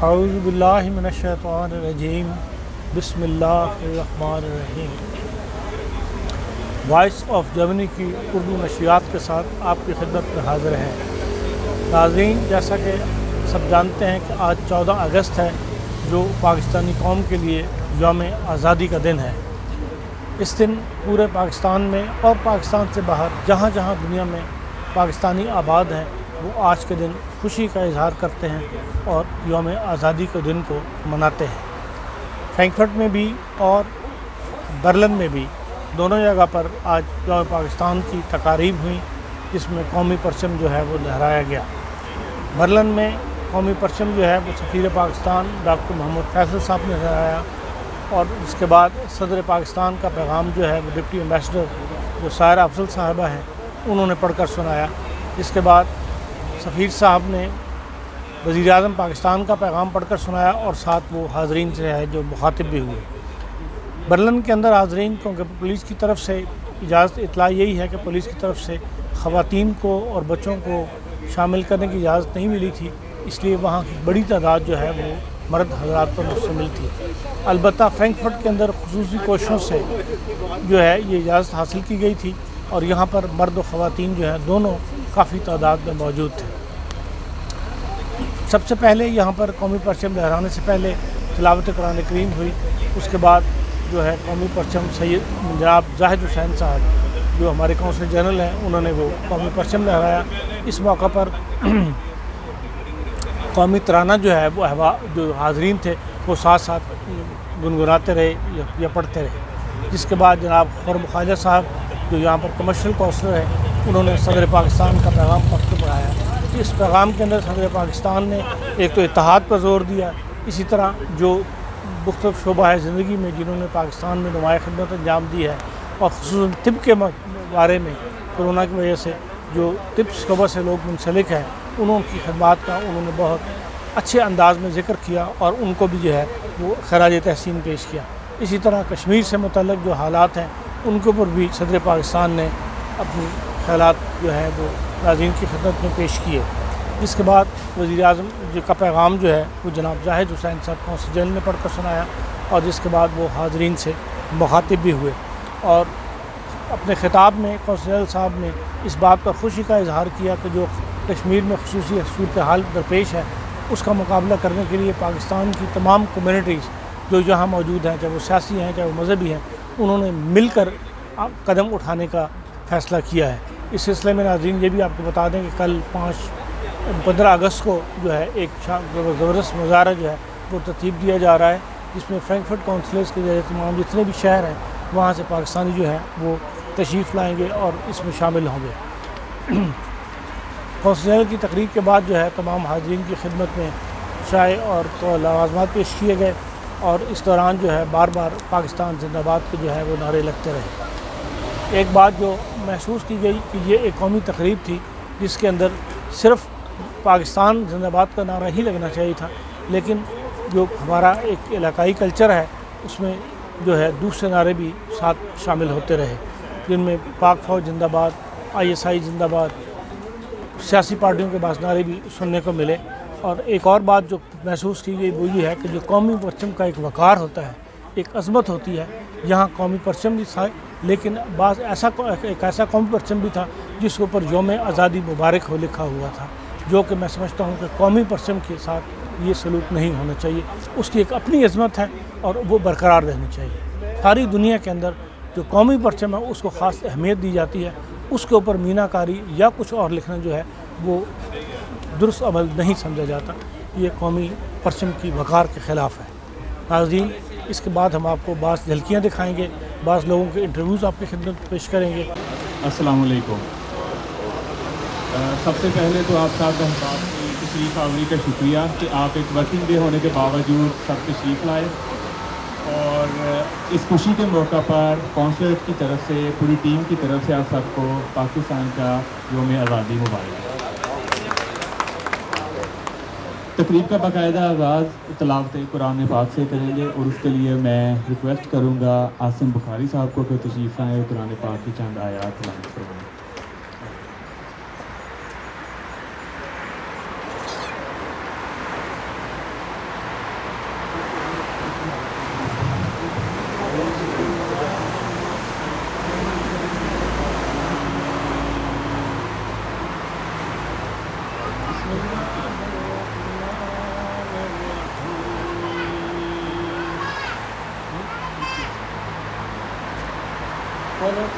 اعوذ باللہ من الشیطان الرجیم بسم اللہ الرحمن الرحیم۔ وائس آف جرمنی کی اردو نشریات کے ساتھ آپ کی خدمت میں حاضر ہیں۔ ناظرین، جیسا کہ سب جانتے ہیں کہ آج 14 اگست ہے، جو پاکستانی قوم کے لیے یوم آزادی کا دن ہے۔ اس دن پورے پاکستان میں اور پاکستان سے باہر جہاں جہاں دنیا میں پاکستانی آباد ہیں، وہ آج کے دن خوشی کا اظہار کرتے ہیں اور یوم آزادی کے دن کو مناتے ہیں۔ فرینکفرٹ میں بھی اور برلن میں بھی دونوں جگہ پر آج یوم پاکستان کی تقاریب ہوئیں، جس میں قومی پرچم جو ہے وہ لہرایا گیا۔ برلن میں قومی پرچم جو ہے وہ سفیر پاکستان ڈاکٹر محمد فیصل صاحب نے لہرایا، اور اس کے بعد صدر پاکستان کا پیغام جو ہے وہ ڈپٹی ایمبیسڈر جو سائرہ افضل صاحبہ ہیں انہوں نے پڑھ کر سنایا۔ اس کے بعد سفیر صاحب نے وزیر اعظم پاکستان کا پیغام پڑھ کر سنایا، اور ساتھ وہ حاضرین سے ہے جو مخاطب بھی ہوئے۔ برلن کے اندر حاضرین کو پولیس کی طرف سے اجازت اطلاع یہی ہے کہ پولیس کی طرف سے خواتین کو اور بچوں کو شامل کرنے کی اجازت نہیں ملی تھی، اس لیے وہاں کی بڑی تعداد جو ہے وہ مرد حضرات پر مشتمل تھی۔ البتہ فرینکفرٹ کے اندر خصوصی کوششوں سے جو ہے یہ اجازت حاصل کی گئی تھی، اور یہاں پر مرد و خواتین جو ہیں دونوں کافی تعداد میں موجود تھے۔ سب سے پہلے یہاں پر قومی پرچم لہرانے سے پہلے تلاوت قرآن کریم ہوئی۔ اس کے بعد جو ہے قومی پرچم سید جناب زاہد حسین صاحب جو ہمارے کونسل جنرل ہیں انہوں نے وہ قومی پرچم لہرایا۔ اس موقع پر قومی ترانہ جو ہے وہ جو حاضرین تھے وہ ساتھ ساتھ گنگناتے رہے یا پڑھتے رہے۔ جس کے بعد جناب خرم خواجہ صاحب جو یہاں پر کمرشل کونسلر ہیں انہوں نے صدر پاکستان کا پیغام پڑھ کے پڑھایا۔ اس پیغام کے اندر صدر پاکستان نے ایک تو اتحاد پر زور دیا، اسی طرح جو مختلف شعبہ زندگی میں جنہوں نے پاکستان میں نمایاں خدمت انجام دی ہے، اور خصوصاً طب کے بارے میں کورونا کی وجہ سے جو طب شعبہ سے لوگ منسلک ہیں انہوں کی خدمات کا انہوں نے بہت اچھے انداز میں ذکر کیا، اور ان کو بھی جو ہے وہ خراج تحسین پیش کیا۔ اسی طرح کشمیر سے متعلق جو حالات ہیں ان کے اوپر بھی صدر پاکستان نے اپنی خیالات جو ہے وہ ناظرین کی خدمت میں پیش کیے۔ جس کے بعد وزیر اعظم کا پیغام جو ہے وہ جناب زاہد حسین صاحب کونسل جنرل نے پڑھ کر سنایا، اور جس کے بعد وہ حاضرین سے مخاطب بھی ہوئے، اور اپنے خطاب میں کونسل جنرل صاحب نے اس بات پر خوشی کا اظہار کیا کہ جو کشمیر میں خصوصی صورتحال درپیش ہے اس کا مقابلہ کرنے کے لیے پاکستان کی تمام کمیونٹیز جو یہاں موجود ہیں، چاہے وہ سیاسی ہیں چاہے وہ مذہبی ہیں، انہوں نے مل کر قدم اٹھانے کا فیصلہ کیا ہے۔ اس سلسلے میں ناظرین یہ بھی آپ کو بتا دیں کہ کل 15 اگست کو جو ہے ایک زبردست مظاہرہ جو ہے وہ ترتیب دیا جا رہا ہے، جس میں فرینکفرٹ کونسلز کے تمام جتنے بھی شہر ہیں وہاں سے پاکستانی جو ہیں وہ تشریف لائیں گے اور اس میں شامل ہوں گے۔ کونسل جنرل کی تقریر کے بعد جو ہے تمام حاضرین کی خدمت میں چائے اور لوازمات پیش کیے گئے، اور اس دوران جو ہے بار بار پاکستان زندہ باد کے جو ہے وہ نعرے لگتے رہے۔ ایک بات جو محسوس کی گئی کہ یہ ایک قومی تقریب تھی جس کے اندر صرف پاکستان زندہ باد کا نعرہ ہی لگنا چاہیے تھا، لیکن جو ہمارا ایک علاقائی کلچر ہے اس میں جو ہے دوسرے نعرے بھی ساتھ شامل ہوتے رہے، جن میں پاک فوج زندہ باد، ISI زندہ باد، سیاسی پارٹیوں کے بعض نعرے بھی سننے کو ملے۔ اور ایک اور بات جو محسوس کی گئی وہ یہ ہے کہ جو قومی پرچم کا ایک وقار ہوتا ہے، ایک عظمت ہوتی ہے، یہاں قومی پرچم بھی تھا، لیکن ایک ایسا قومی پرچم بھی تھا جس کے اوپر یوم آزادی مبارک ہو لکھا ہوا تھا، جو کہ میں سمجھتا ہوں کہ قومی پرچم کے ساتھ یہ سلوک نہیں ہونا چاہیے۔ اس کی ایک اپنی عظمت ہے اور وہ برقرار رہنی چاہیے۔ ساری دنیا کے اندر جو قومی پرچم ہے اس کو خاص اہمیت دی جاتی ہے، اس کے اوپر مینہ کاری یا کچھ اور لکھنا جو ہے وہ درست عمل نہیں سمجھا جاتا، یہ قومی پرچم کی وقار کے خلاف ہے۔ ناظرین، اس کے بعد ہم آپ کو بعض جھلکیاں دکھائیں گے، بعض لوگوں کے انٹرویوز آپ کی خدمت میں پیش کریں گے۔ السلام علیکم۔ سب سے پہلے تو آپ صاحب احباب کی تشریف آوری کا شکریہ کہ آپ ایک ورکنگ ڈے ہونے کے باوجود سب تشریف لائے، اور اس خوشی کے موقع پر کونسلر کی طرف سے پوری ٹیم کی طرف سے آپ سب کو پاکستان کا یوم آزادی مبارک۔ تقریب کا باقاعدہ آغاز تلاوت قرآن پاک سے کریں گے، اور اس کے لیے میں ریکویسٹ کروں گا عاصم بخاری صاحب کو کہ تشریف لائیں اور قرآن پاک کی چند آیات تلاوت کریں۔ خلق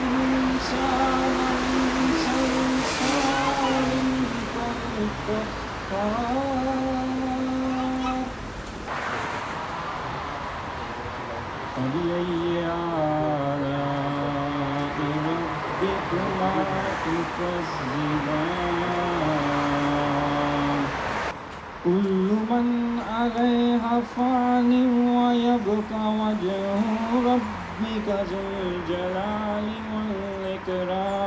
الإنسان من صلصال كالفخار فبأي آلاء ربكما تكذبان كل من عليها فان ويبقى وجه ربك ذو الجلال والإكرام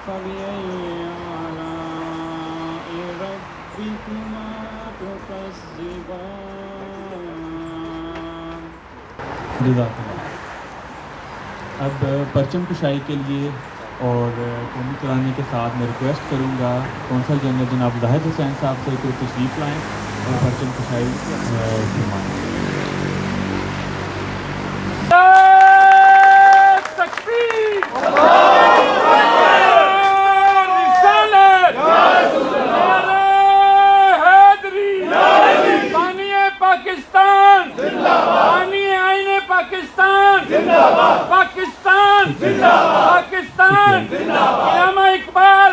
فبأي آلاء ربكما تكذبان. جزاک اللہ. اب پرچم کشائی کے لیے اور قومی ترانے کے ساتھ میں ریکویسٹ کروں گا کونسل جنرل جناب زاہد حسین صاحب سے کہ تشریف لائیں اور پرچم کشائی فرمائیں. پاکستان پاکستان علامہ اقبال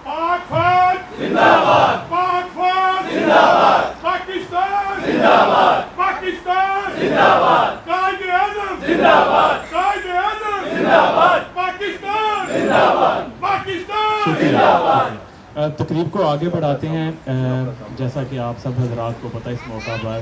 پاک فوج زندہ باد پاک فوج زندہ باد پاکستان زندہ باد پاکستان زندہ باد قائد اعظم زندہ باد قائد اعظم زندہ باد پاکستان زندہ باد پاکستان زندہ باد. تقریب کو آگے بڑھاتے ہیں. جیسا کہ آپ سب حضرات کو پتہ اس موقع پر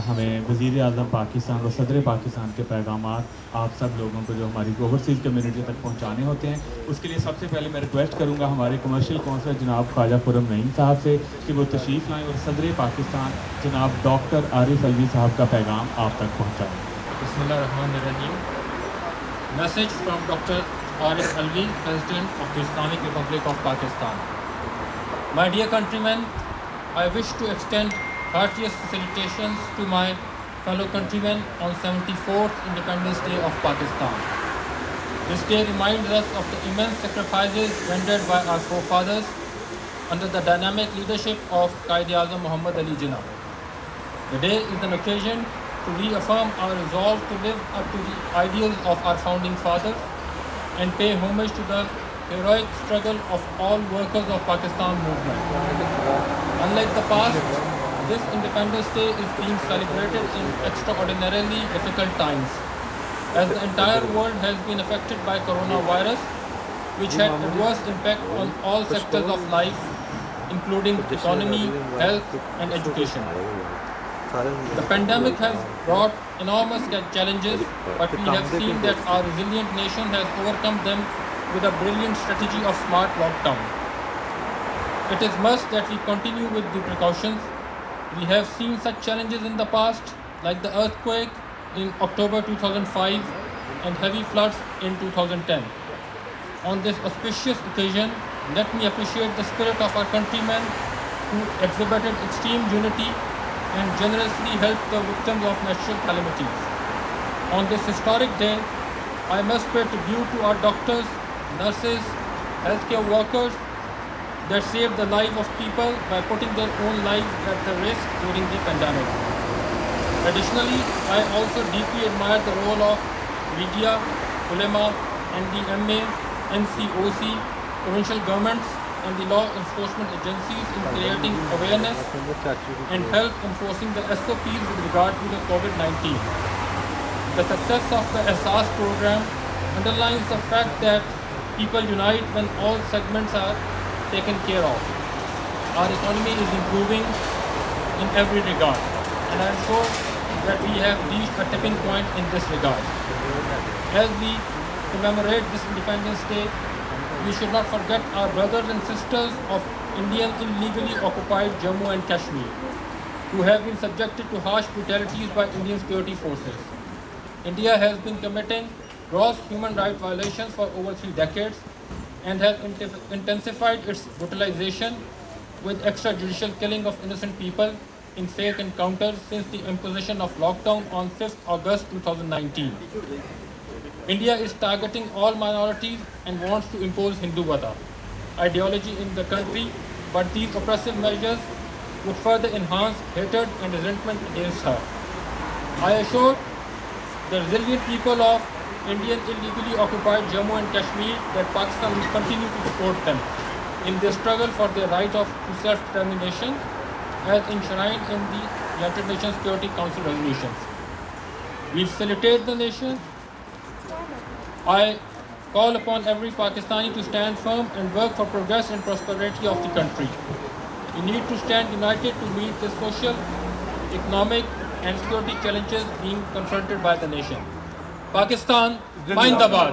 ہمیں وزیر اعظم پاکستان اور صدر پاکستان کے پیغامات آپ سب لوگوں کو جو ہماری اوورسیز کمیونٹی تک پہنچانے ہوتے ہیں. اس کے لیے سب سے پہلے میں ریکویسٹ کروں گا ہمارے کمرشل کونسل جناب خواجہ خرم نعیم صاحب سے کہ وہ تشریف لائیں اور صدر پاکستان جناب ڈاکٹر عارف الوی صاحب کا پیغام آپ تک پہنچائیں. بسم اللہ الرحمن الرحیم. Message from Dr. Arif Alvi, President of the Islamic Republic of Pakistan. My dear countrymen, I wish to extend heartiest salutations to my fellow countrymen on 74th Independence Day of Pakistan. This day reminds us of the immense sacrifices rendered by our forefathers under the dynamic leadership of Quaid-e-Azam Muhammad Ali Jinnah. The day is an occasion to reaffirm our resolve to live up to the ideals of our founding fathers and pay homage to the heroic struggle of all workers of Pakistan movement. Unlike the past, this Independence Day is being celebrated in extraordinarily difficult times, as the entire world has been affected by coronavirus, which had adverse impact on all sectors of life, including economy, health, and education. The pandemic has brought enormous challenges, but we have seen that our resilient nation has overcome them with a brilliant strategy of smart lockdown. It is must that we continue with the precautions. We have seen such challenges in the past, like the earthquake in October 2005 and heavy floods in 2010. On this auspicious occasion, let me appreciate the spirit of our countrymen who exhibited extreme unity and generously helped the victims of natural calamities. On this historic day, I must pay tribute to our doctors, nurses, healthcare workers that saved the life of people by putting their own lives at the risk during the pandemic. Additionally, I also deeply admire the role of media, ulama, NDMA, NCOC, provincial governments, and the law enforcement agencies in creating awareness and help enforcing the SOPs with regard to the COVID-19. The success of the Ehsaas program underlines the fact that people unite when all segments are taken care of. Our economy is improving in every regard, and I am sure that we have reached a tipping point in this regard. As we commemorate this Independence Day, we should not forget our brothers and sisters of Indian illegally occupied Jammu and Kashmir, who have been subjected to harsh brutalities by Indian security forces. India has been committing gross human rights violations for over 3 decades and has intensified its brutalization with extrajudicial killing of innocent people in fake encounters since the imposition of lockdown on 5th August 2019. India is targeting all minorities and wants to impose Hindutva ideology in the country, but these oppressive measures would further enhance hatred and resentment against her. I assure the resilient people of Indian illegally occupied Jammu and Kashmir that Pakistan will continue to support them in their struggle for their right to self-determination as enshrined in the United Nations Security Council resolutions. We facilitate the nation. I call upon every Pakistani to stand firm and work for progress and prosperity of the country. We need to stand united to meet the social, economic and security challenges being confronted by the nation. Pakistan, Zindabad.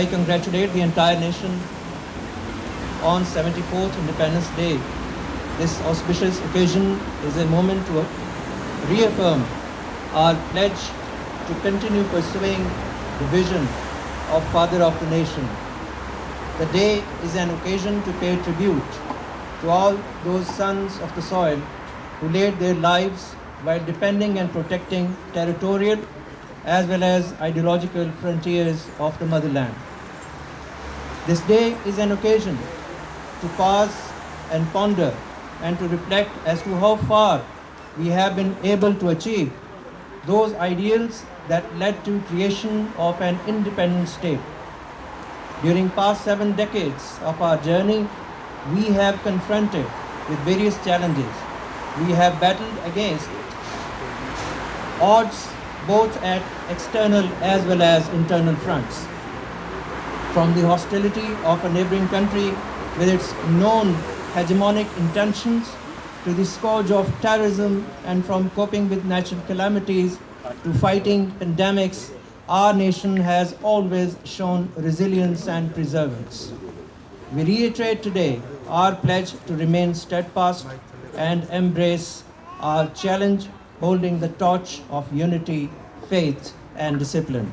I congratulate the entire nation on 74th Independence Day. This auspicious occasion is a moment to reaffirm our pledge to continue pursuing the vision of Father of the Nation. The day is an occasion to pay tribute to all those sons of the soil who laid their lives while defending and protecting territorial as well as ideological frontiers of the motherland. This day is an occasion to pause and ponder and to reflect as to how far we have been able to achieve those ideals that led to creation of an independent state. During past 7 decades of our journey, we have confronted with various challenges. We have battled against odds both at external as well as internal fronts. From the hostility of a neighboring country with its known hegemonic intentions to the scourge of terrorism, and from coping with natural calamities to fighting pandemics, our nation has always shown resilience and perseverance. We reiterate today our pledge to remain steadfast and embrace our challenge, holding the torch of unity, faith, and discipline.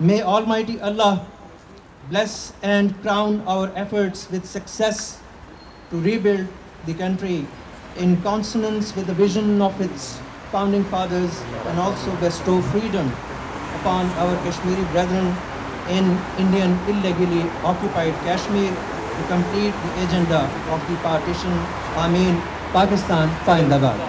May Almighty Allah bless and crown our efforts with success to rebuild the country in consonance with the vision of its founding fathers, and also bestow freedom upon our Kashmiri brethren in Indian illegally occupied Kashmir to complete the agenda of the partition. Ameen. Pakistan, Zindabad.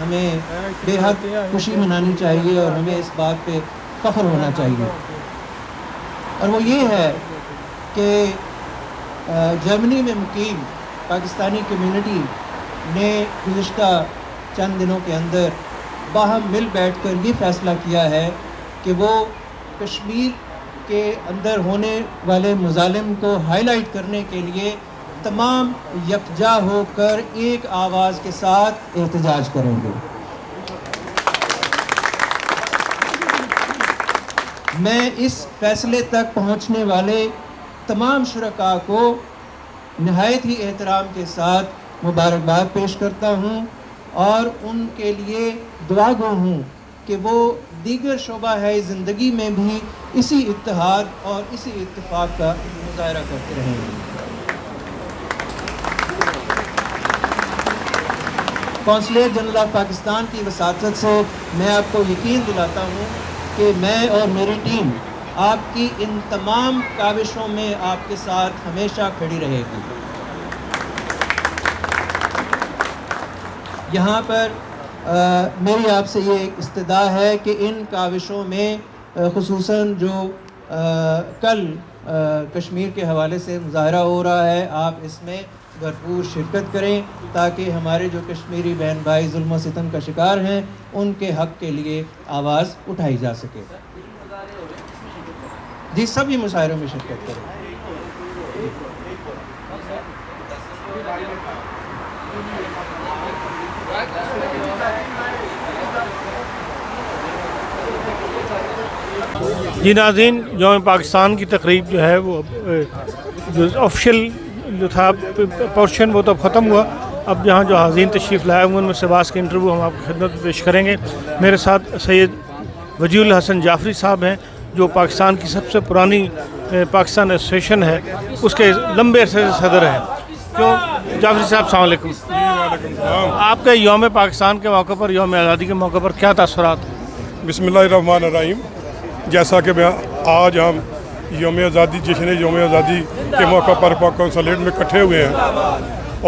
ہمیں بے حد خوشی منانی چاہیے اور ہمیں اس بات پہ فخر ہونا چاہیے، اور وہ یہ ہے کہ جرمنی میں مقیم پاکستانی کمیونٹی نے گزشتہ چند دنوں کے اندر باہم مل بیٹھ کر یہ فیصلہ کیا ہے کہ وہ کشمیر کے اندر ہونے والے مظالم کو ہائی لائٹ کرنے کے لیے تمام یکجا ہو کر ایک آواز کے ساتھ احتجاج کریں گے۔ میں اس فیصلے تک پہنچنے والے تمام شرکاء کو نہایت ہی احترام کے ساتھ مبارکباد پیش کرتا ہوں اور ان کے لیے دعا گو ہوں کہ وہ دیگر شعبہ ہے زندگی میں بھی اسی اتحاد اور اسی اتفاق کا مظاہرہ کرتے رہیں گے۔ قونصلیٹ جنرل آف پاکستان کی وساطت سے میں آپ کو یقین دلاتا ہوں کہ میں اور میری ٹیم آپ کی ان تمام کاوشوں میں آپ کے ساتھ ہمیشہ کھڑی رہے گی۔ یہاں پر میری آپ سے یہ استدعا ہے کہ ان کاوشوں میں خصوصاً جو کل کشمیر کے حوالے سے مظاہرہ ہو رہا ہے، آپ اس میں بھرپور شرکت کریں تاکہ ہمارے جو کشمیری بہن بھائی ظلم و ستم کا شکار ہیں ان کے حق کے لیے آواز اٹھائی جا سکے۔ جی سبھی مظاہروں میں شرکت کریں۔ جی ناظرین، یوم پاکستان کی تقریب جو ہے وہ جو آفیشیل جو تھا پورشن وہ تو ختم ہوا۔ اب یہاں جو حاضرین تشریف لائے ہوئے ان میں سے بعض کے انٹرویو ہم آپ کی خدمت میں پیش کریں گے۔ میرے ساتھ سید وجیہ الحسن جعفری صاحب ہیں جو پاکستان کی سب سے پرانی پاکستان ایسوسیشن ہے، اس کے لمبے عرصے سے صدر ہیں۔ کیوں جعفری صاحب السلام علیکم۔ آپ کے یوم پاکستان کے موقع پر، یوم آزادی کے موقع پر کیا تاثرات ہیں؟ بسم اللہ الرحمن الرحیم۔ جیسا کہ آج ہم یوم آزادی جشن یوم آزادی کے موقع پر کونسلیٹ میں اکٹھے ہوئے ہیں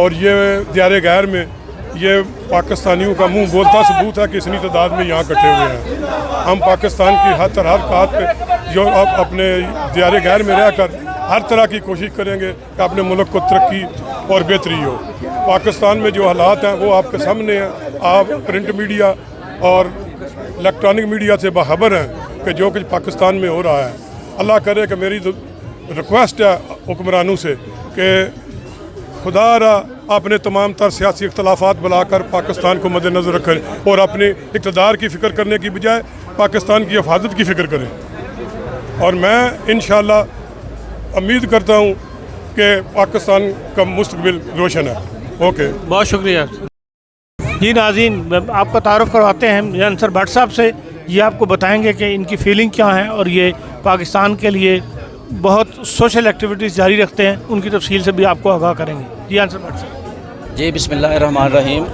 اور یہ دیار غیر میں یہ پاکستانیوں کا منہ بولتا ثبوت ہے کہ اتنی تعداد میں یہاں اکٹھے ہوئے ہیں۔ ہم پاکستان کی ہر کات پہ جو اپنے دیار غیر میں رہ کر ہر طرح کی کوشش کریں گے کہ اپنے ملک کو ترقی اور بہتری ہو۔ پاکستان میں جو حالات ہیں وہ آپ کے سامنے ہیں، آپ پرنٹ میڈیا اور الیکٹرانک میڈیا سے باخبر ہیں کہ جو کچھ پاکستان میں ہو رہا ہے۔ اللہ کرے کہ میری ریکویسٹ ہے حکمرانوں سے کہ خدا را اپنے تمام تر سیاسی اختلافات بلا کر پاکستان کو مد نظر رکھیں اور اپنے اقتدار کی فکر کرنے کی بجائے پاکستان کی حفاظت کی فکر کریں، اور میں انشاءاللہ امید کرتا ہوں کہ پاکستان کا مستقبل روشن ہے۔ اوکے، بہت شکریہ۔ جی ناظرین، آپ کا تعارف کرواتے ہیں یہ انصر بھٹ صاحب سے۔ یہ آپ کو بتائیں گے کہ ان کی فیلنگ کیا ہیں اور یہ پاکستان کے لیے بہت سوشل ایکٹیویٹیز جاری رکھتے ہیں، ان کی تفصیل سے بھی آپ کو آگاہ کریں گے۔ جی انصر بھٹ صاحب۔ جی بسم اللہ الرحمن الرحیم۔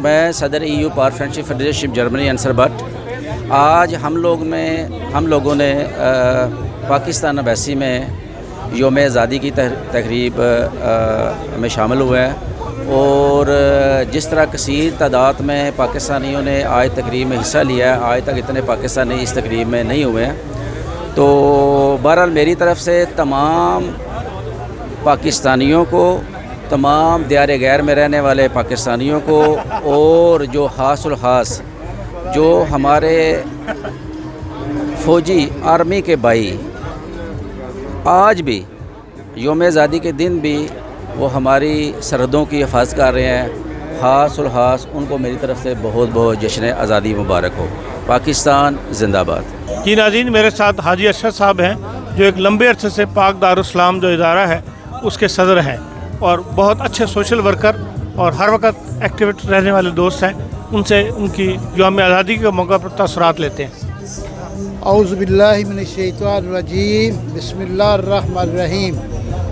میں صدر EU پار فرینڈشپ فیڈریشن جرمنی انصر بھٹ۔ آج ہم لوگوں نے پاکستان ایمبیسی میں یوم آزادی کی تقریب میں شامل ہوئے ہیں، اور جس طرح کثیر تعداد میں پاکستانیوں نے آج تقریب میں حصہ لیا ہے، آج تک اتنے پاکستانی اس تقریب میں نہیں ہوئے ہیں، تو بہرحال میری طرف سے تمام پاکستانیوں کو، تمام دیار غیر میں رہنے والے پاکستانیوں کو، اور جو خاص الخاص جو ہمارے فوجی آرمی کے بھائی آج بھی یوم آزادی کے دن بھی وہ ہماری سرحدوں کی حفاظت کر رہے ہیں، خاص الخاص ان کو میری طرف سے بہت بہت جشن آزادی مبارک ہو۔ پاکستان زندہ باد۔ جی ناظرین، میرے ساتھ حاجی ارشد صاحب ہیں جو ایک لمبے عرصے سے پاک دارالاسلام جو ادارہ ہے اس کے صدر ہیں اور بہت اچھے سوشل ورکر اور ہر وقت ایکٹیویٹ رہنے والے دوست ہیں۔ ان سے ان کی یوم آزادی کے موقع پر تاثرات لیتے ہیں۔ اعوذ باللہ من الشیطان الرجیم، بسم اللہ الرحمن الرحیم۔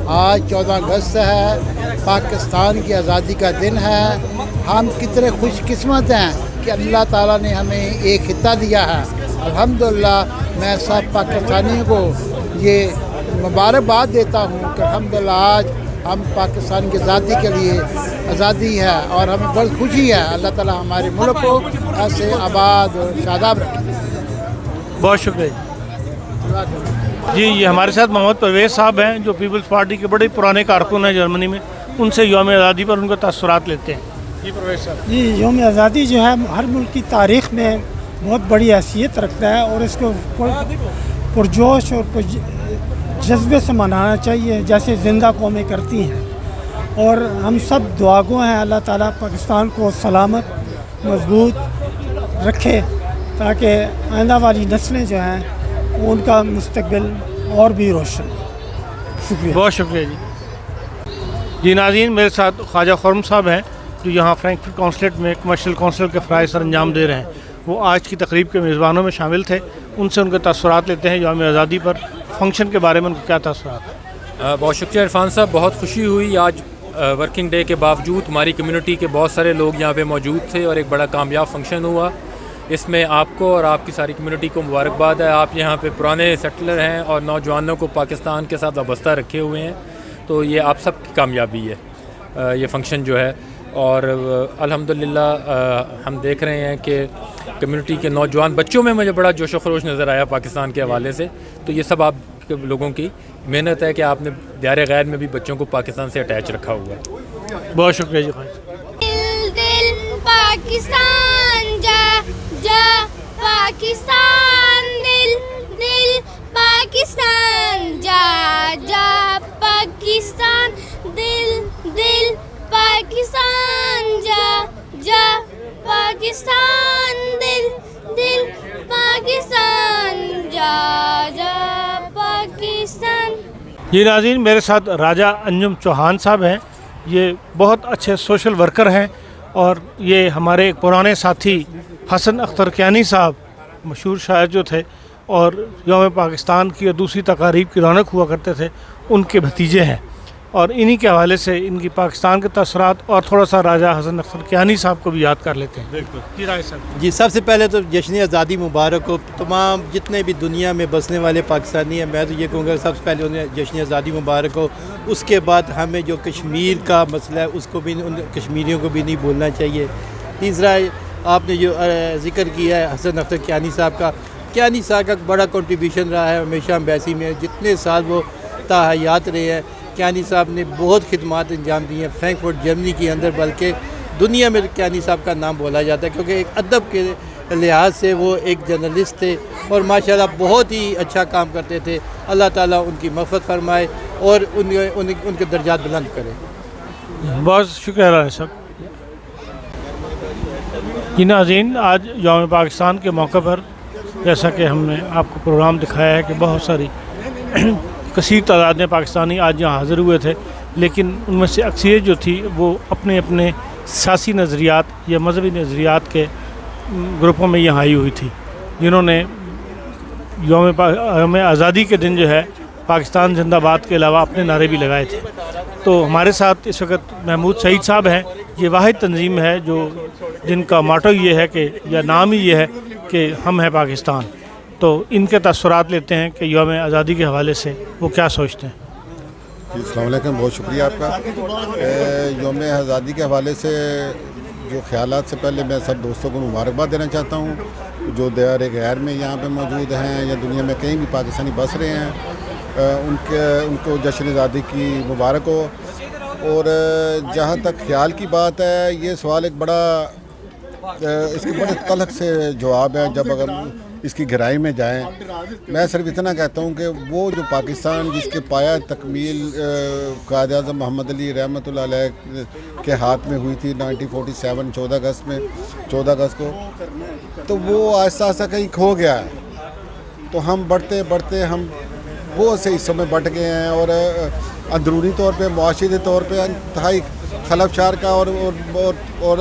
آج 14 اگست ہے، پاکستان کی آزادی کا دن ہے۔ ہم کتنے خوش قسمت ہیں کہ اللہ تعالیٰ نے ہمیں ایک خطہ دیا ہے۔ الحمدللہ میں سب پاکستانیوں کو یہ مبارکباد دیتا ہوں کہ الحمدللہ آج ہم پاکستان کی آزادی کے لیے آزادی ہے اور ہمیں بہت خوشی ہے. اللہ تعالیٰ ہمارے ملک کو ایسے آباد اور شاداب رکھے. بہت شکریہ جی. یہ ہمارے ساتھ محمد پرویز صاحب ہیں جو پیپلز پارٹی کے بڑے پرانے کارکن ہیں جرمنی میں. ان سے یوم آزادی پر ان کے تاثرات لیتے ہیں. جی پرویز صاحب. جی یوم آزادی جو ہے ہر ملک کی تاریخ میں بہت بڑی حیثیت رکھتا ہے اور اس کو پرجوش اور جذبے سے منانا چاہیے جیسے زندہ قومیں کرتی ہیں. اور ہم سب دعا گو ہیں اللہ تعالیٰ پاکستان کو سلامت مضبوط رکھے تاکہ آئندہ والی نسلیں جو ہیں ان کا مستقبل اور بھی روشن. شکریہ. بہت شکریہ جی. جی ناظرین، میرے ساتھ خواجہ خرم صاحب ہیں جو یہاں فرینکفرٹ کونسلیٹ میں کمرشل کونسل کے فرائض سر انجام دے رہے ہیں. وہ آج کی تقریب کے میزبانوں میں شامل تھے. ان سے ان کے تاثرات لیتے ہیں یوم آزادی پر فنکشن کے بارے میں ان کے کیا تاثرات ہیں. بہت شکریہ عرفان صاحب. بہت خوشی ہوئی آج ورکنگ ڈے کے باوجود ہماری کمیونٹی کے بہت سارے لوگ یہاں پہ موجود تھے اور ایک بڑا کامیاب فنکشن ہوا. اس میں آپ کو اور آپ کی ساری کمیونٹی کو مبارکباد ہے. آپ یہاں پہ پرانے سیٹلر ہیں اور نوجوانوں کو پاکستان کے ساتھ وابستہ رکھے ہوئے ہیں. تو یہ آپ سب کی کامیابی ہے یہ فنکشن جو ہے. اور الحمدللہ ہم دیکھ رہے ہیں کہ کمیونٹی کے نوجوان بچوں میں مجھے بڑا جوش و خروش نظر آیا پاکستان کے حوالے سے. تو یہ سب آپ کے لوگوں کی محنت ہے کہ آپ نے دیار غیر میں بھی بچوں کو پاکستان سے اٹیچ رکھا ہوا ہے. بہت شکریہ جی. دل پاکستان جا جا پاکستان دل دل پاکستان جا جا پاکستان دل دل پاکستان جا جا پاکستان دل دل پاکستان جا جا پاکستان. جی ناظرین، میرے ساتھ راجہ انجم چوہان صاحب ہیں. یہ بہت اچھے سوشل ورکر ہیں اور یہ ہمارے ایک پرانے ساتھی حسن اختر کیانی صاحب مشہور شاعر جو تھے اور یوم پاکستان کی اور دوسری تقاریب کی رونق ہوا کرتے تھے ان کے بھتیجے ہیں. اور انہی کے حوالے سے ان کی پاکستان کے تاثرات اور تھوڑا سا راجہ حسن اختر کیانی صاحب کو بھی یاد کر لیتے ہیں. بالکل جی راجہ صاحب. جی سب سے پہلے تو جشن آزادی مبارک ہو تمام جتنے بھی دنیا میں بسنے والے پاکستانی ہیں. میں تو یہ کہوں گا سب سے پہلے انہیں جشن آزادی مبارک ہو. اس کے بعد ہمیں جو کشمیر کا مسئلہ ہے اس کو بھی ان کشمیریوں کو بھی نہیں بھولنا چاہیے. تیسرا آپ نے جو ذکر کیا ہے حسن اختر کیانی صاحب کا بڑا کنٹریبیوشن رہا ہے ہمیشہ ایمبیسی میں. جتنے سال وہ تاحیات رہے ہیں کیانی صاحب نے بہت خدمات انجام دی ہیں فرینکفرٹ جرمنی کے اندر. بلکہ دنیا میں کیانی صاحب کا نام بولا جاتا ہے کیونکہ ایک ادب کے لحاظ سے وہ ایک جرنلسٹ تھے اور ماشاءاللہ بہت ہی اچھا کام کرتے تھے. اللہ تعالیٰ ان کی مغفرت فرمائے اور ان کے درجات بلند کرے. بہت شکریہ راجہ صاحب. جی ناظرین، آج یوم پاکستان کے موقع پر جیسا کہ ہم نے آپ کو پروگرام دکھایا ہے کہ بہت ساری کثیر تعداد میں پاکستانی آج یہاں حاضر ہوئے تھے. لیکن ان میں سے اکثریت جو تھی وہ اپنے اپنے سیاسی نظریات یا مذہبی نظریات کے گروپوں میں یہاں آئی ہوئی تھی جنہوں نے یوم آزادی کے دن جو ہے پاکستان زندہ باد کے علاوہ اپنے نعرے بھی لگائے تھے. تو ہمارے ساتھ اس وقت محمود سعید صاحب ہیں. یہ واحد تنظیم ہے جن کا ماٹو یہ ہے کہ یا نام ہی یہ ہے کہ ہم ہیں پاکستان. تو ان کے تاثرات لیتے ہیں کہ یوم آزادی کے حوالے سے وہ کیا سوچتے ہیں. جی السلام علیکم، بہت شکریہ آپ کا. یوم آزادی کے حوالے سے جو خیالات سے پہلے میں سب دوستوں کو مبارکباد دینا چاہتا ہوں جو دیار غیر میں یہاں پہ موجود ہیں یا دنیا میں کہیں بھی پاکستانی بس رہے ہیں. ان کو جشن آزادی کی مبارک ہو. اور جہاں تک خیال کی بات ہے یہ سوال ایک بڑا اس کے بڑے تلخ سے جواب ہے جب اگر اس کی گہرائی میں جائیں. میں صرف اتنا کہتا ہوں کہ وہ جو پاکستان جس کے پایا تکمیل قائد اعظم محمد علی رحمۃ اللہ علیہ کے ہاتھ میں ہوئی تھی 1947 14 اگست کو، تو وہ آہستہ آہستہ کہیں کھو گیا ہے. تو ہم بڑھتے ہم بہت سے حصوں میں بٹ گئے ہیں اور اندرونی طور پہ معاشرتی طور پہ انتہائی خلفشار کا اور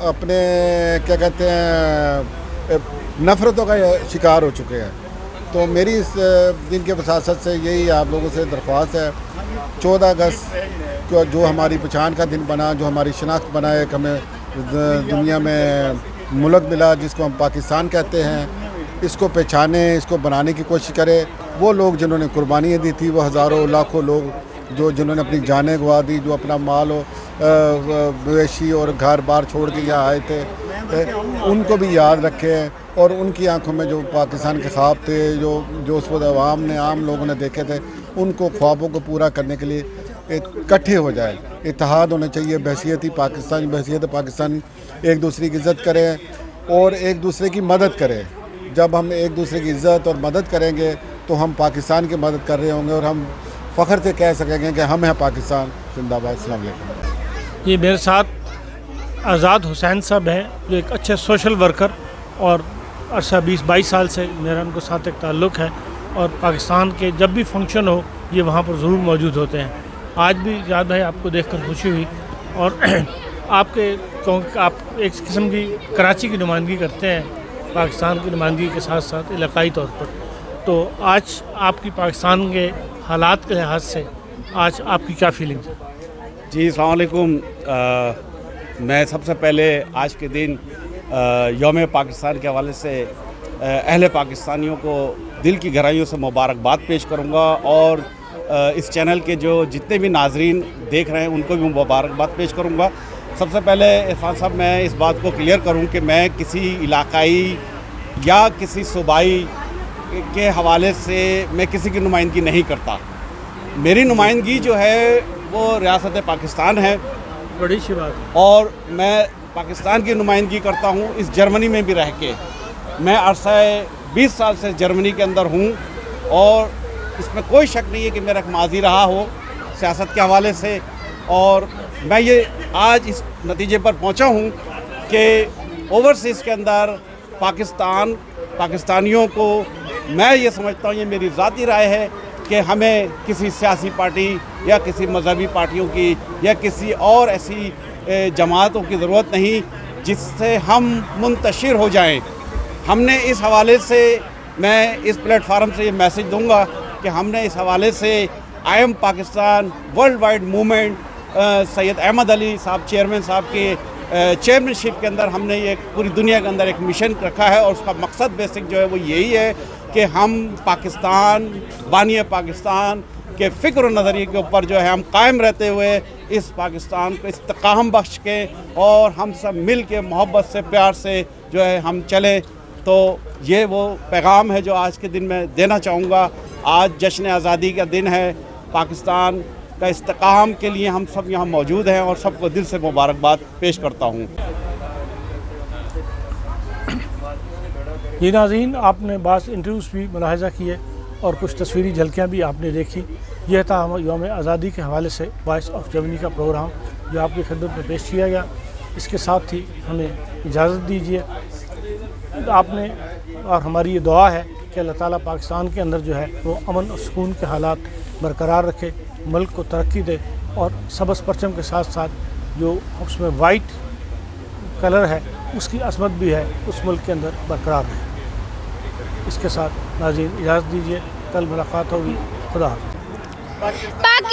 اپنے کیا کہتے ہیں نفرتوں کا شکار ہو چکے ہیں. تو میری اس دن کے وساست سے یہی آپ لوگوں سے درخواست ہے 14 اگست جو ہماری پہچان کا دن بنا، جو ہماری شناخت بنا، ایک ہمیں دنیا میں ملک ملا جس کو ہم پاکستان کہتے ہیں، اس کو پہچانے، اس کو بنانے کی کوشش کرے. وہ لوگ جنہوں نے قربانیاں دی تھی وہ ہزاروں لاکھوں لوگ جو جنہوں نے اپنی جانیں گوا دی، جو اپنا مال و مویشی اور گھر بار چھوڑ کے یہاں آئے تھے، ان کو بھی یاد رکھے ہیں، اور ان کی آنکھوں میں جو پاکستان کے خواب تھے، جو اس وقت عام لوگوں نے دیکھے تھے، ان کو خوابوں کو پورا کرنے کے لیے اکٹھے ہو جائے، اتحاد ہونا چاہیے، بحیثیت پاکستان ایک دوسرے کی عزت کریں اور ایک دوسرے کی مدد کریں۔ جب ہم ایک دوسرے کی عزت اور مدد کریں گے تو ہم پاکستان کی مدد کر رہے ہوں گے، اور ہم فخر سے کہہ سکیں گے کہ ہم ہیں پاکستان زندہ باد۔ السلام علیکم۔ یہ میرے ساتھ آزاد حسین صاحب ہیں، جو ایک اچھے سوشل ورکر، اور عرصہ 20-22 سال سے میرا ان کے ساتھ ایک تعلق ہے، اور پاکستان کے جب بھی فنکشن ہو یہ وہاں پر ضرور موجود ہوتے ہیں۔ آج بھی یاد ہے آپ کو دیکھ کر خوشی ہوئی، اور آپ ایک قسم کی کراچی کی نمائندگی کرتے ہیں، پاکستان کی نمائندگی کے ساتھ ساتھ علاقائی طور پر، تو آج آپ کی پاکستان کے حالات کے لحاظ سے آج آپ کی کیا فیلنگ ہے؟ جی السلام علیکم۔ میں سب سے پہلے آج کے دن یوم پاکستان کے حوالے سے اہل پاکستانیوں کو دل کی گہرائیوں سے مبارکباد پیش کروں گا، اور اس چینل کے جو جتنے بھی ناظرین دیکھ رہے ہیں ان کو بھی مبارکباد پیش کروں گا۔ سب سے پہلے عرفان صاحب میں اس بات کو کلیئر کروں کہ میں کسی علاقائی یا کسی صوبائی کے حوالے سے میں کسی کی نمائندگی نہیں کرتا۔ میری نمائندگی جو ہے وہ ریاست پاکستان ہے، بڑی اچھی بات ہے، اور میں پاکستان کی نمائندگی کرتا ہوں اس جرمنی میں بھی رہ کے۔ میں عرصہ 20 سال سے جرمنی کے اندر ہوں، اور اس میں کوئی شک نہیں ہے کہ میرا ایک ماضی رہا ہو سیاست کے حوالے سے، اور میں یہ آج اس نتیجے پر پہنچا ہوں کہ اوورسیز کے اندر پاکستانیوں کو، میں یہ سمجھتا ہوں، یہ میری ذاتی رائے ہے کہ ہمیں کسی سیاسی پارٹی یا کسی مذہبی پارٹیوں کی یا کسی اور ایسی جماعتوں کی ضرورت نہیں جس سے ہم منتشر ہو جائیں۔ ہم نے اس حوالے سے، میں اس پلیٹ فارم سے یہ میسیج دوں گا کہ ہم نے اس حوالے سے I am Pakistan world wide movement Syed Ahmed Ali صاحب چیئرمین صاحب کے چیئرمین شپ کے اندر ہم نے یہ پوری دنیا کے اندر ایک مشن رکھا ہے، اور اس کا مقصد بیسک جو ہے وہ یہی ہے کہ ہم پاکستان، بانی پاکستان کے فکر و نظریے کے اوپر جو ہے ہم قائم رہتے ہوئے اس پاکستان کو استحکام بخش کے، اور ہم سب مل کے محبت سے، پیار سے جو ہے ہم چلیں۔ تو یہ وہ پیغام ہے جو آج کے دن میں دینا چاہوں گا۔ آج جشن آزادی کا دن ہے، پاکستان کا استحکام کے لیے ہم سب یہاں موجود ہیں، اور سب کو دل سے مبارکباد پیش کرتا ہوں۔ یہ ناظرین، آپ نے بعض انٹرویوز بھی ملاحظہ کیے اور کچھ تصویری جھلکیاں بھی آپ نے دیکھی۔ یہ تھا یوم آزادی کے حوالے سے وائس آف جرمنی کا پروگرام جو آپ کی خدمت میں پیش کیا گیا۔ اس کے ساتھ ہی ہمیں اجازت دیجیے، آپ نے اور ہماری یہ دعا ہے کہ اللہ تعالیٰ پاکستان کے اندر جو ہے وہ امن اور سکون کے حالات برقرار رکھے، ملک کو ترقی دے، اور سبز پرچم کے ساتھ ساتھ جو اس میں وائٹ کلر ہے اس کی عظمت بھی ہے اس ملک کے اندر برقرار رہے۔ اس کے ساتھ ناظرین اجازت دیجیے، کل ملاقات ہوگی، خدا حافظ۔ پاکستان